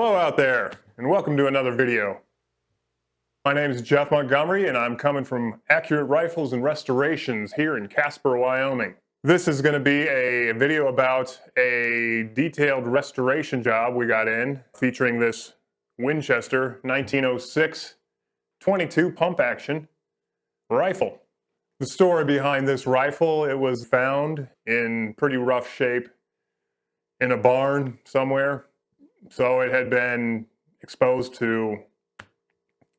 Hello out there, and welcome to another video. My name is Geoff Montgomery, and I'm coming from Accurate Rifles and Restorations here in Casper, Wyoming. This is going to be a video about a detailed restoration job we got in, featuring this Winchester 1906 22 pump action rifle. The story behind this rifle: it was found in pretty rough shape in a barn somewhere. So it had been exposed to,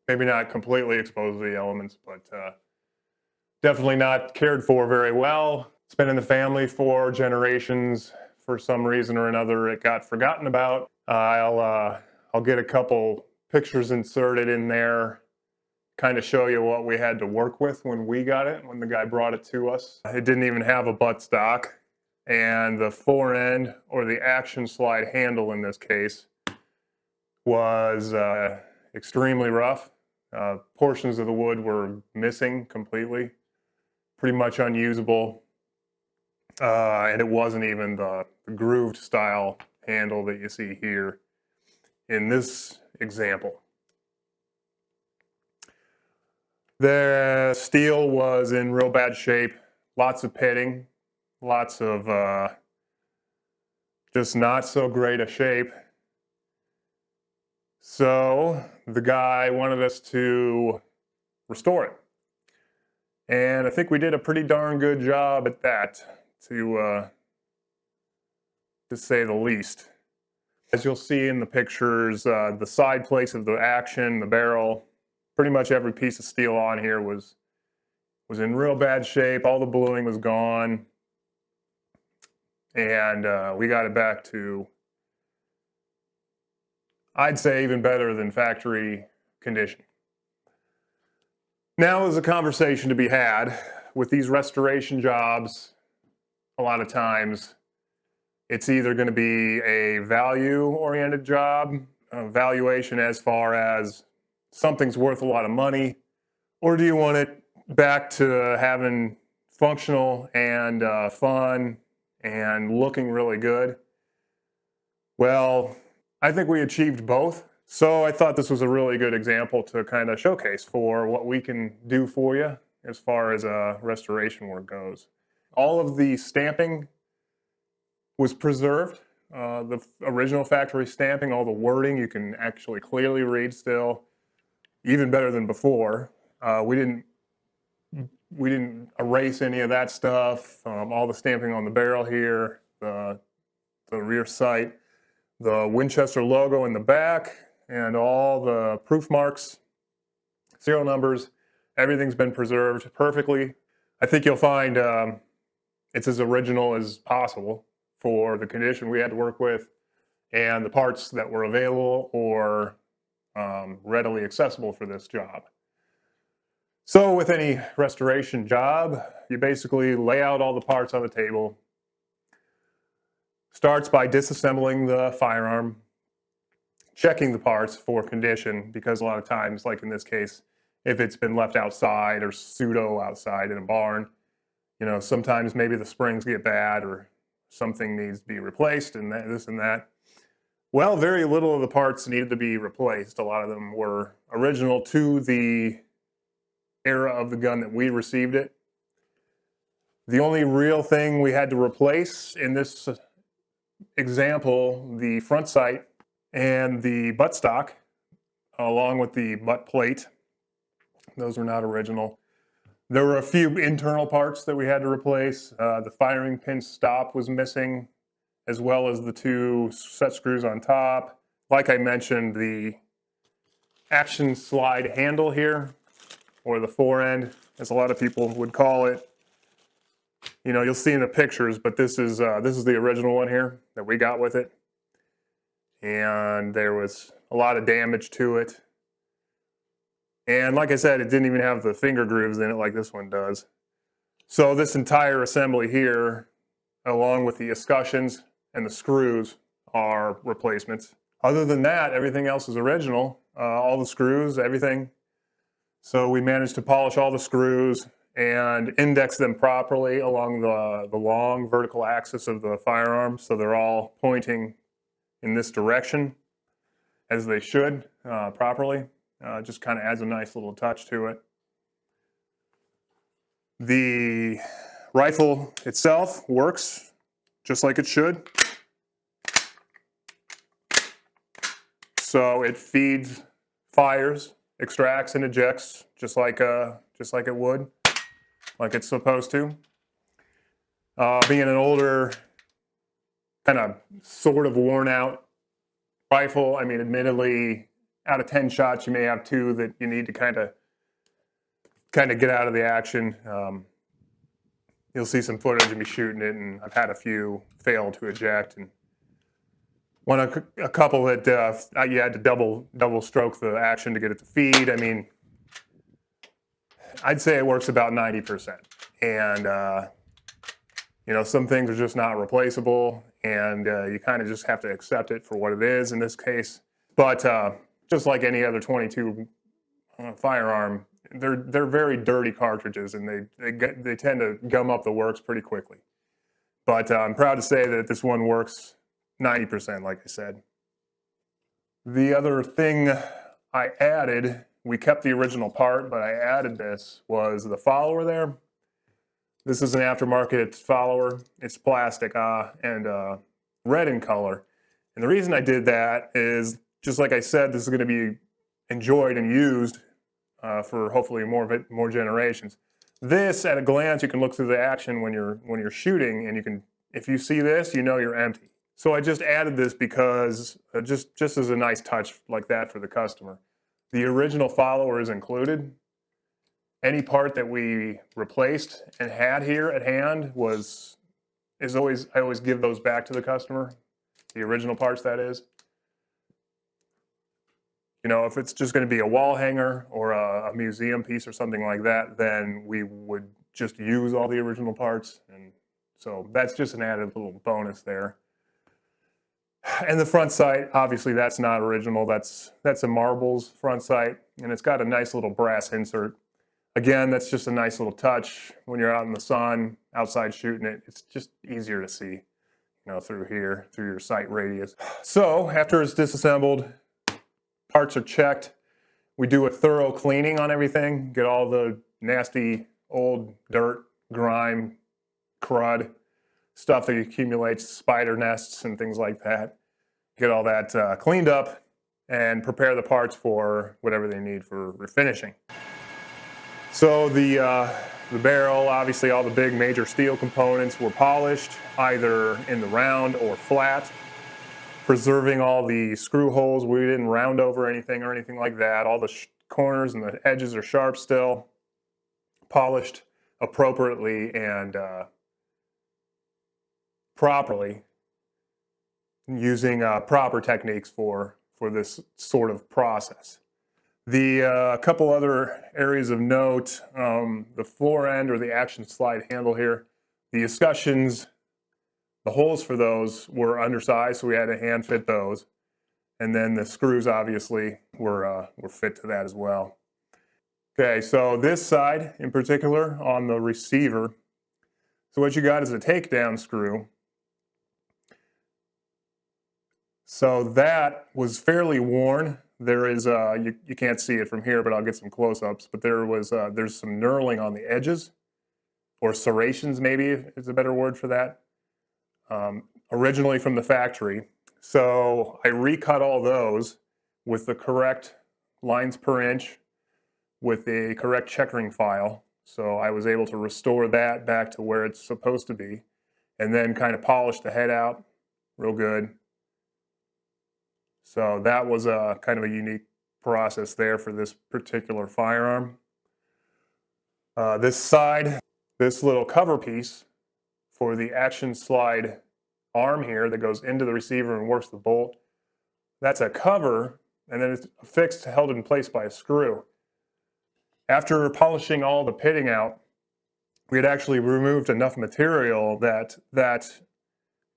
maybe not completely exposed to the elements, but definitely not cared for very well. It's been in the family for generations. For some reason or another, it got forgotten about. I'll get a couple pictures inserted in there, kind of show you what we had to work with when we got it, when the guy brought it to us. It didn't even have a buttstock. And the fore end, or the action slide handle in this case, was extremely rough. Portions of the wood were missing completely, pretty much unusable. And it wasn't even the grooved style handle that you see here in this example. The steel was in real bad shape, lots of pitting. Lots of just not so great a shape. So the guy wanted us to restore it. And I think we did a pretty darn good job at that, to say the least. As you'll see in the pictures, the side plates of the action, the barrel, pretty much every piece of steel on here was in real bad shape. All the bluing was gone. And we got it back to, I'd say, even better than factory condition. Now there's a conversation to be had with these restoration jobs. A lot of times it's either going to be a value-oriented job, a valuation as far as something's worth a lot of money, or do you want it back to having functional and fun and looking really good? Well, I think we achieved both. So I thought this was a really good example to kind of showcase for what we can do for you as far as restoration work goes. All of the stamping was preserved. The original factory stamping, all the wording, you can actually clearly read still, even better than before. We didn't erase any of that stuff. All the stamping on the barrel here, the rear sight, the Winchester logo in the back, and all the proof marks, serial numbers, everything's been preserved perfectly. I think you'll find it's as original as possible for the condition we had to work with and the parts that were available or readily accessible for this job. So with any restoration job, you basically lay out all the parts on the table. Starts by disassembling the firearm, checking the parts for condition, because a lot of times, like in this case, if it's been left outside or pseudo outside in a barn, you know, sometimes maybe the springs get bad or something needs to be replaced and this and that. Well, very little of the parts needed to be replaced. A lot of them were original to the era of the gun that we received it. The only real thing we had to replace in this example, the front sight and the buttstock, along with the butt plate. Those were not original. There were a few internal parts that we had to replace. The firing pin stop was missing, as well as the two set screws on top. Like I mentioned, the action slide handle here, or the fore end, as a lot of people would call it. You know, you'll see in the pictures, but this is the original one here that we got with it. And there was a lot of damage to it. And like I said, it didn't even have the finger grooves in it like this one does. So this entire assembly here, along with the escutcheons and the screws, are replacements. Other than that, everything else is original. All the screws, everything. So we managed to polish all the screws and index them properly along the long vertical axis of the firearm, so they're all pointing in this direction. as they should properly. Just kind of adds a nice little touch to it. The rifle itself works just like it should. So it feeds, fires, extracts, and ejects just like it would, like it's supposed to. Being an older, kind of sort of worn out rifle, I mean, admittedly, out of 10 shots, you may have 2 that you need to kind of get out of the action. You'll see some footage of me shooting it, and I've had a few fail to eject, and a couple that you had to double stroke the action to get it to feed. I mean, I'd say it works about 90%, and you know, some things are just not replaceable, and you kind of just have to accept it for what it is in this case. But just like any other 22 firearm, they're very dirty cartridges, and they tend to gum up the works pretty quickly. But I'm proud to say that this one works 90%, like I said. The other thing I added, we kept the original part, but I added this, was the follower there. This is an aftermarket follower. It's plastic and red in color. And the reason I did that is, just like I said, this is going to be enjoyed and used for hopefully more generations. This, at a glance, you can look through the action when you're shooting, and you can, if you see this, you know you're empty. So I just added this because just as a nice touch like that for the customer. The original follower is included. Any part that we replaced and had here at hand I always give those back to the customer. The original parts, that is. You know, if it's just going to be a wall hanger or a museum piece or something like that, then we would just use all the original parts. And so that's just an added little bonus there. And the front sight, obviously that's not original. That's a Marbles front sight, and it's got a nice little brass insert. Again, that's just a nice little touch when you're out in the sun, outside shooting it. It's just easier to see, you know, through here, through your sight radius. So after it's disassembled, parts are checked. We do a thorough cleaning on everything, get all the nasty old dirt, grime, crud, stuff that accumulates, spider nests and things like that. Get all that cleaned up and prepare the parts for whatever they need for refinishing. So the barrel, obviously all the big major steel components were polished, either in the round or flat, preserving all the screw holes. We didn't round over anything or anything like that. All the corners and the edges are sharp still, polished appropriately and properly, using proper techniques for this sort of process. The couple other areas of note, the floor end or the action slide handle here, the escutcheons, the holes for those were undersized, so we had to hand fit those. And then the screws obviously were fit to that as well. Okay, so this side in particular on the receiver, so what you got is a takedown screw. So that was fairly worn. There is, you can't see it from here, but I'll get some close-ups, but there's some knurling on the edges, or serrations maybe is a better word for that, originally from the factory. So I recut all those with the correct lines per inch, with the correct checkering file. So I was able to restore that back to where it's supposed to be, and then kind of polish the head out real good. So that was a kind of a unique process there for this particular firearm. This side, this little cover piece for the action slide arm here that goes into the receiver and works the bolt, that's a cover, and then it's fixed, held in place by a screw. After polishing all the pitting out, we had actually removed enough material that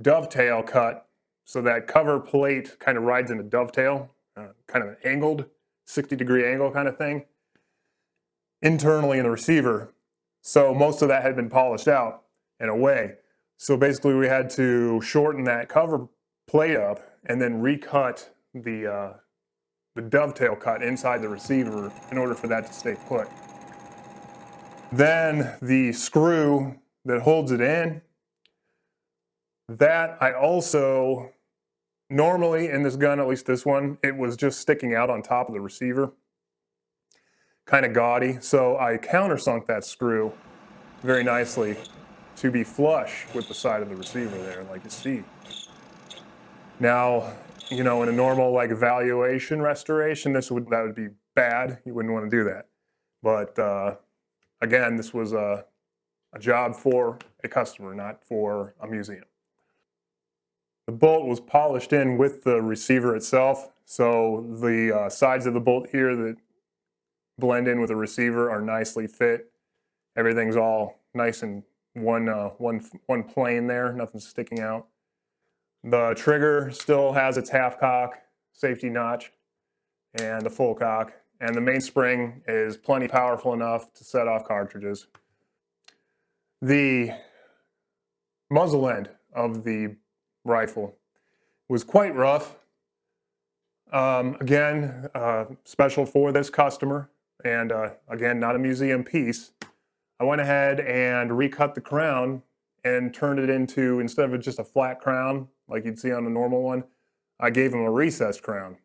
dovetail cut, so that cover plate kind of rides in a dovetail, kind of an angled, 60-degree angle kind of thing, internally in the receiver. So most of that had been polished out and away. So basically we had to shorten that cover plate up and then recut the dovetail cut inside the receiver in order for that to stay put. Then the screw that holds it in, that I also, normally in this gun, at least this one, it was just sticking out on top of the receiver, kind of gaudy. So I countersunk that screw very nicely to be flush with the side of the receiver there, like you see. Now, in a normal like evaluation restoration, that would be bad. You wouldn't want to do that. But again, this was a job for a customer, not for a museum. The bolt was polished in with the receiver itself, so the sides of the bolt here that blend in with the receiver are nicely fit. Everything's all nice and one plane there, nothing's sticking out. The trigger still has its half cock, safety notch, and the full cock, and the mainspring is plenty powerful enough to set off cartridges. The muzzle end of the rifle was quite rough. Again, special for this customer, and again, not a museum piece. I went ahead and recut the crown and turned it into, instead of just a flat crown like you'd see on a normal one, I gave him a recessed crown.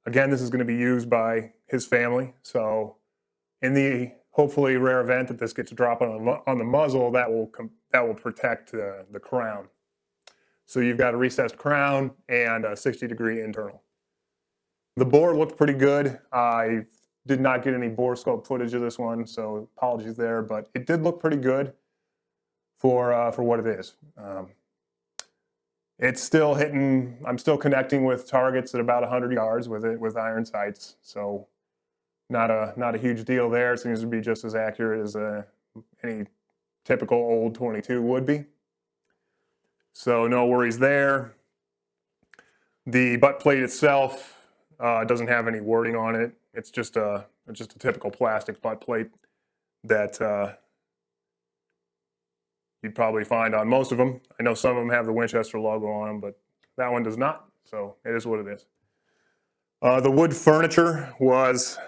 Again, this is going to be used by his family, so in the hopefully rare event that this gets dropped on the muzzle, that will protect the crown. So you've got a recessed crown and a 60-degree internal. The bore looked pretty good. I did not get any bore scope footage of this one, so apologies there, but it did look pretty good for what it is. It's still hitting, I'm still connecting with targets at about 100 yards with it, with iron sights, so not a huge deal there. It seems to be just as accurate as any typical old 22 would be. So no worries there. The butt plate itself doesn't have any wording on it. It's just a typical plastic butt plate that you'd probably find on most of them. I know some of them have the Winchester logo on them, but that one does not, so it is what it is. The wood furniture was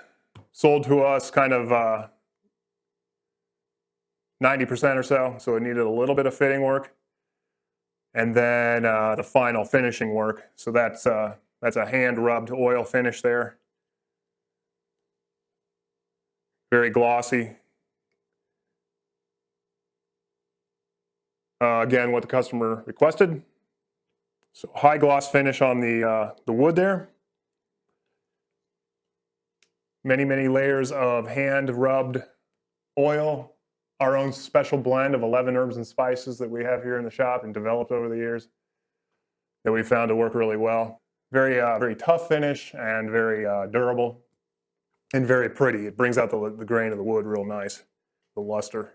sold to us kind of 90% or so it needed a little bit of fitting work. And then the final finishing work. So that's a hand-rubbed oil finish there. Very glossy. Again, what the customer requested. So high gloss finish on the wood there. Many layers of hand-rubbed oil. Our own special blend of 11 herbs and spices that we have here in the shop and developed over the years that we found to work really well. Very tough finish and very durable and very pretty. It brings out the grain of the wood real nice, the luster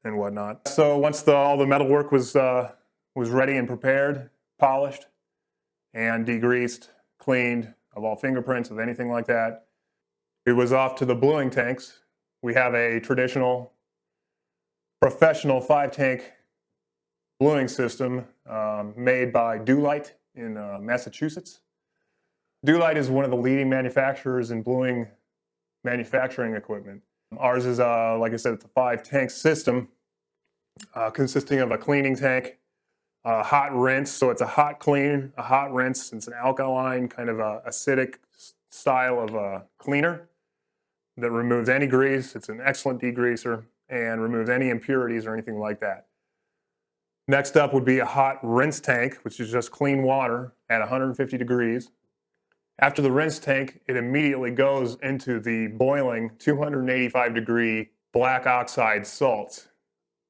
and whatnot. So once all the metal work was ready and prepared, polished and degreased, cleaned of all fingerprints, of anything like that, it was off to the bluing tanks. We have a traditional professional 5-tank bluing system made by Dulite in Massachusetts. Dulite is one of the leading manufacturers in bluing manufacturing equipment. Ours is, like I said, it's a 5-tank system consisting of a cleaning tank, a hot rinse, so it's a hot clean, a hot rinse. It's an alkaline kind of acidic style of cleaner that removes any grease. It's an excellent degreaser and removes any impurities or anything like that. Next up would be a hot rinse tank, which is just clean water at 150 degrees. After the rinse tank, it immediately goes into the boiling 285-degree black oxide salts.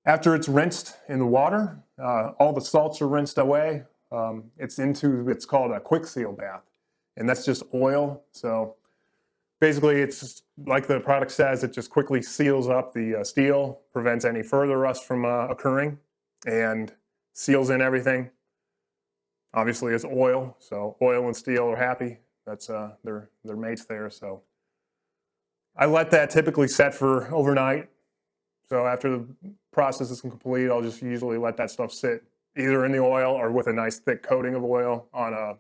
After it's rinsed in the water, all the salts are rinsed away. It's called a quick seal bath, and that's just oil. So basically, it's just, like the product says, it just quickly seals up the steel, prevents any further rust from occurring, and seals in everything. Obviously, it's oil, so oil and steel are happy. That's they're mates there. So I let that typically set for overnight. So after the process is complete, I'll just usually let that stuff sit either in the oil or with a nice thick coating of oil on a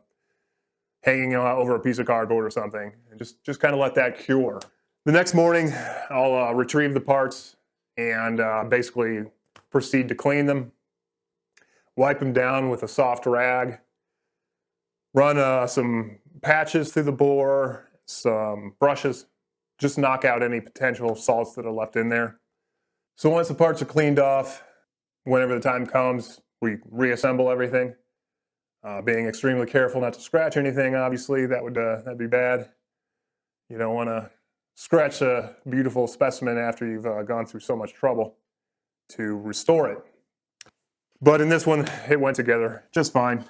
hanging over a piece of cardboard or something, and just kind of let that cure. The next morning, I'll retrieve the parts and basically proceed to clean them, wipe them down with a soft rag, run some patches through the bore, some brushes, just knock out any potential salts that are left in there. So once the parts are cleaned off, whenever the time comes, we reassemble everything, being extremely careful not to scratch anything. Obviously, that'd be bad. You don't want to scratch a beautiful specimen after you've gone through so much trouble to restore it. But in this one, it went together just fine.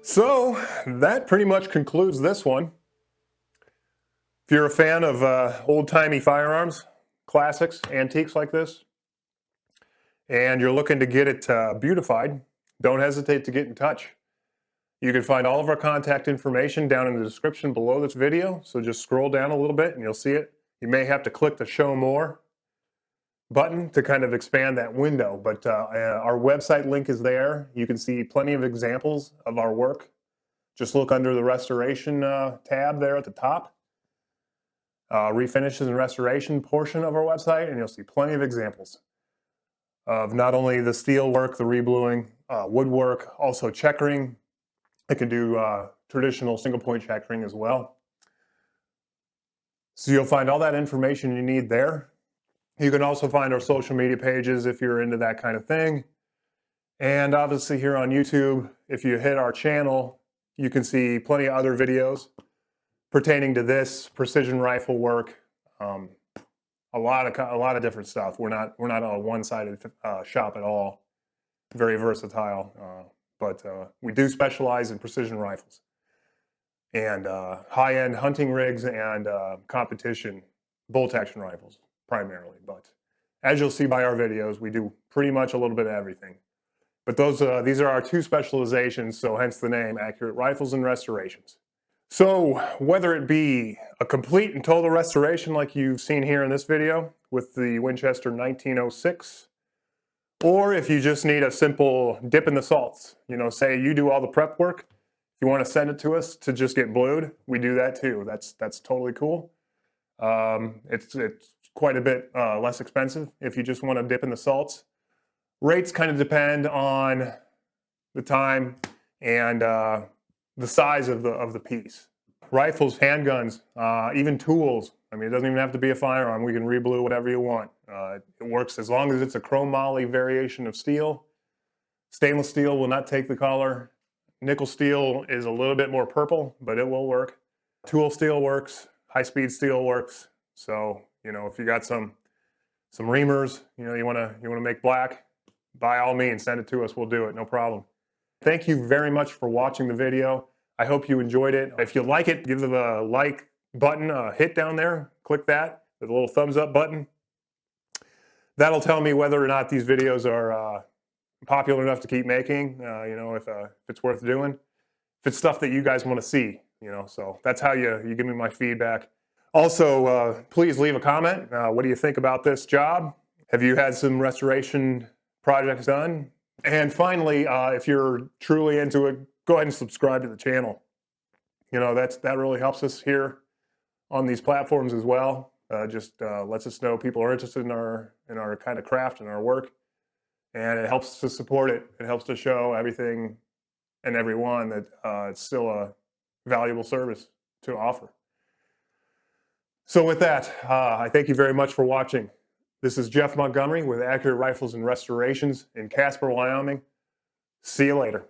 So that pretty much concludes this one. If you're a fan of old-timey firearms, classics, antiques like this, and you're looking to get it beautified, don't hesitate to get in touch. You can find all of our contact information down in the description below this video, so just scroll down a little bit and you'll see it. You may have to click the Show More button to kind of expand that window, but our website link is there. You can see plenty of examples of our work. Just look under the restoration tab there at the top, refinishes and restoration portion of our website, and you'll see plenty of examples of not only the steel work, the rebluing, woodwork, also checkering. It can do traditional single point checkering as well. So you'll find all that information you need there. You can also find our social media pages if you're into that kind of thing. And obviously here on YouTube, if you hit our channel, you can see plenty of other videos pertaining to this precision rifle work. A lot of different stuff. We're not a one-sided shop at all. Very versatile, but we do specialize in precision rifles and high-end hunting rigs and competition bolt action rifles primarily. But as you'll see by our videos, we do pretty much a little bit of everything. But these are our two specializations, so hence the name, Accurate Rifles and Restorations. So whether it be a complete and total restoration like you've seen here in this video with the Winchester 1906, or if you just need a simple dip in the salts, you know, say you do all the prep work, If you want to send it to us to just get blued, we do that too. That's totally cool. It's quite a bit less expensive if you just want to dip in the salts. Rates kind of depend on the time and the size of the piece. Rifles, handguns, even tools. I mean, it doesn't even have to be a firearm. We can reblue whatever you want. It works as long as it's a chromoly variation of steel. Stainless steel will not take the color. Nickel steel is a little bit more purple, but it will work. Tool steel works. High-speed steel works. So, you know, if you got some reamers, you know, you want to make black, by all means, send it to us. We'll do it. No problem. Thank you very much for watching the video. I hope you enjoyed it. If you like it, give the like button a hit down there. Click that, the little thumbs up button. That'll tell me whether or not these videos are popular enough to keep making, you know, if it's worth doing. If it's stuff that you guys want to see, you know, so that's how you give me my feedback. Also, please leave a comment. What do you think about this job? Have you had some restoration projects done? And finally, if you're truly into it, go ahead and subscribe to the channel. You know, that really helps us here on these platforms as well. Just lets us know people are interested in our kind of craft and our work, and it helps to support it. It helps to show everything and everyone that it's still a valuable service to offer. So with that, I thank you very much for watching. This is Geoff Montgomery with Accurate Rifles and Restorations in Casper, Wyoming. See you later.